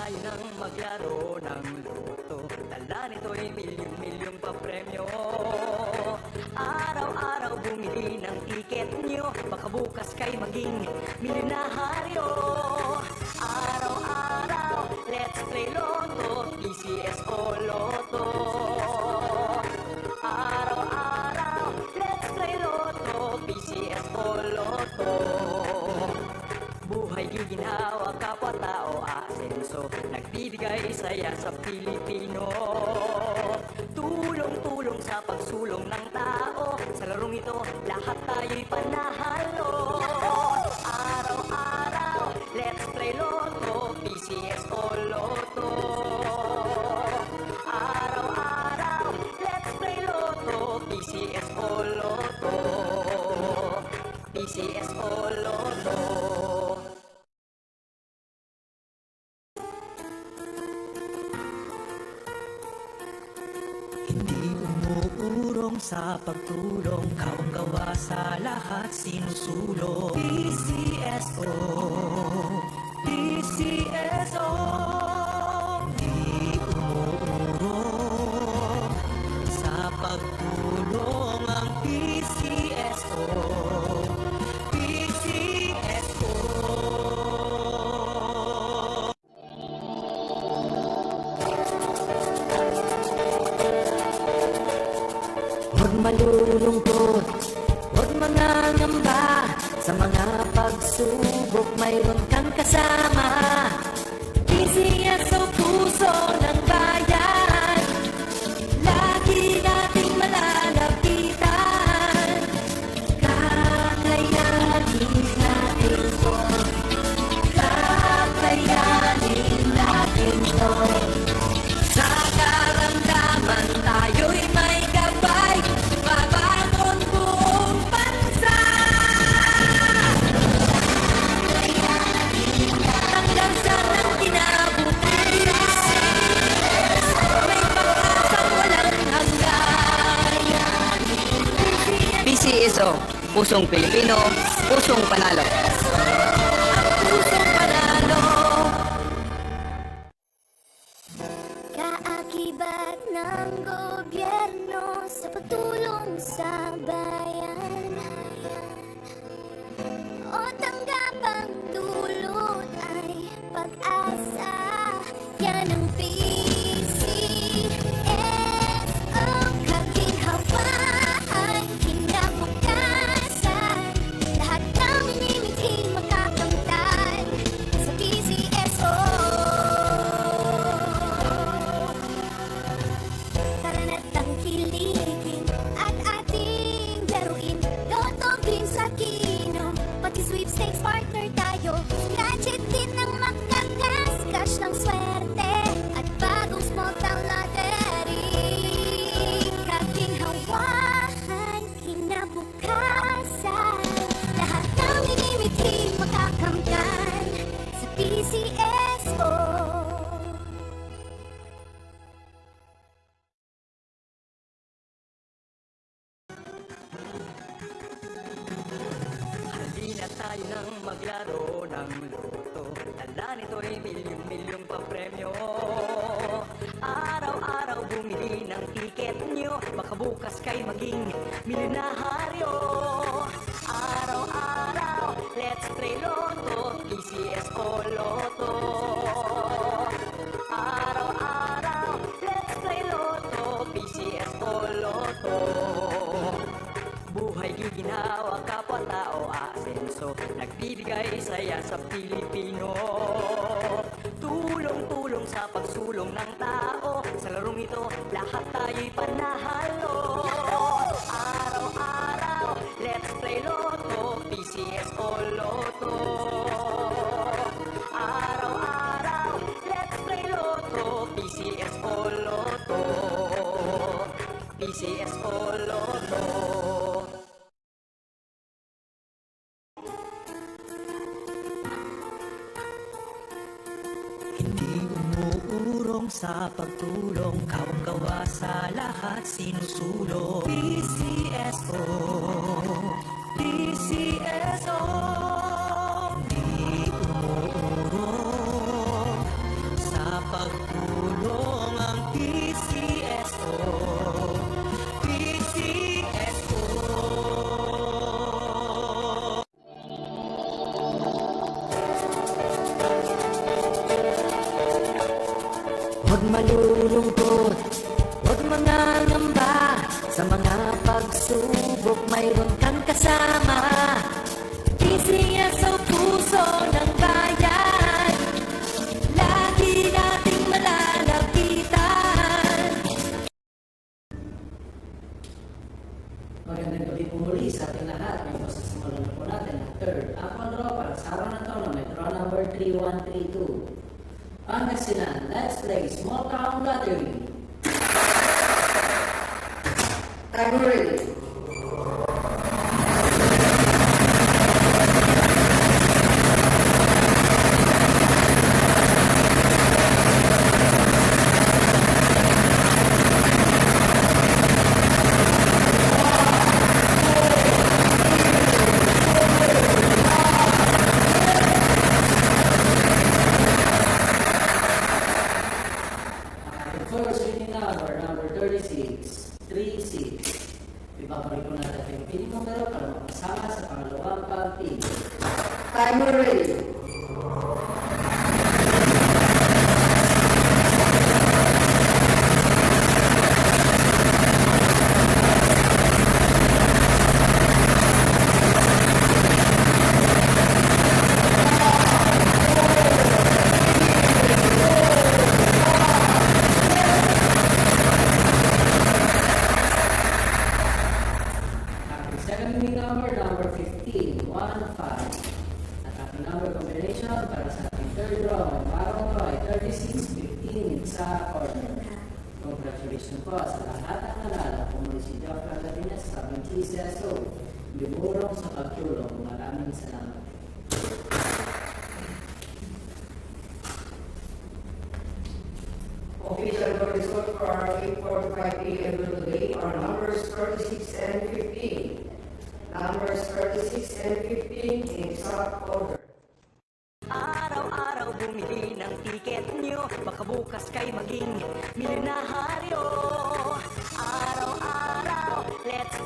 tayo nang maglaro ng loto. Dala nito'y milyong-milyong papremyo. Araw-araw bumili ng tiket nyo, baka bukas kay maging milyonaryo. Araw-araw, let's play Lotto, PCS o Lotto. Araw-araw, let's play Lotto, PCS o Lotto. Buhay giginhawa, kapwa-tao asenso, nagbibigay saya sa Pilipino. Tulong-tulong sa pagsulong ng tao, sa larong ito lahat tayo'y panahalo. Araw-araw, let's play Lotto, PCS o Lotto. Araw-araw, let's play Lotto, PCS o Lotto. PCS o Lotto. Hindi umuurong sa pagtulong, kawang-gawa sa lahat sinusulong. PCSO, PCSO. Hindi umuurong sa pagtulong ang PCSO, PCSO. Huwag malulungkot, huwag mangangamba, sa mga pagsubok mayroon kang kasama. PCS o puso ng bayan, lagi nating malalapitan. Kakayanin natin to, kakayanin natin to. Sa karamdaman tayo'y may gabay, babangon buong bansa. Hanggang sa ng kinabukasan, may pag-asang walang hanggan. PCSO, pusong Pilipino, pusong panalo. Pusong panalo. Kaakibat ng gobyerno sa pagtulong sa bayan, o tanggapang dulot ay pag-asa. Yan ang PCS, ang kaginhawaan, kinabukasan. Lahat ng minimiting makakamtan sa PCSO. Tara na't tangkilikin at ating laruin. Lotto, green sa kino, pati sweepstakes partner tayo. Gadget din ang makakas, cash ng swerte at bagong small town lottery. Kaginhawahan, kinabukasan. Lahat ng minimiting makakamtan sa PCSO. Halina tayo nang maglaro ng loto. Dala nito'y milyong-milyong papremyo. Araw-araw bumili ng tiket nyo, baka bukas kay maging milyonaryo. Araw-araw, let's play Lotto, PCS o Lotto. Araw-araw, let's play Lotto, PCS o Lotto. Buhay giginhawa, kapwa-tao asenso, nagbibigay saya sa Pilipino. Tulong-tulong sa pagsulong ng tao, sa larong ito lahat tayo'y panahalo. Araw-araw, let's play Lotto, PCS o Lotto. Araw-araw, let's play Lotto, PCS o Lotto. PCS o Lotto. Hindi umuurong sa pagtulong, kawang-gawa sa lahat sinusulong. PCSO, PCSO. Di umuurong sa Huwag malulungkot, huwag mangangamba. Sa mga pagsubok mayroon kang kasama. Isiya sa puso ng bayan, lagi nating malalapitan. Magandang gabi po muli sa ating lahat. Ngayon po sa simulan na po natin ang third Aquan Draw para sa araw na ito na may draw number 3132. Pangasinan, let's play Small Town Lottery. Time ready. First winning number 36, 36. Ibabalik ko natin yung pili numero para makasama sa pangalawang pagpili. Timer ready. Second winning number 15, 1, 5. At ating number combination para sa ating third draw, may parang draw ay 36, 15 sa corner. Congratulations po sa lahat ng nanalo. Pumuli si Joff Cagatinas sa 20 peso. Lumurong sa pagtulong. Maraming salamat. Official result for our 8:45 p.m. today are numbers 36 and 15. Numbers 36 and 15 in exact order. Araw-araw bumili ng tiket nyo, baka bukas kay maging milyonaryo. Araw-araw, let's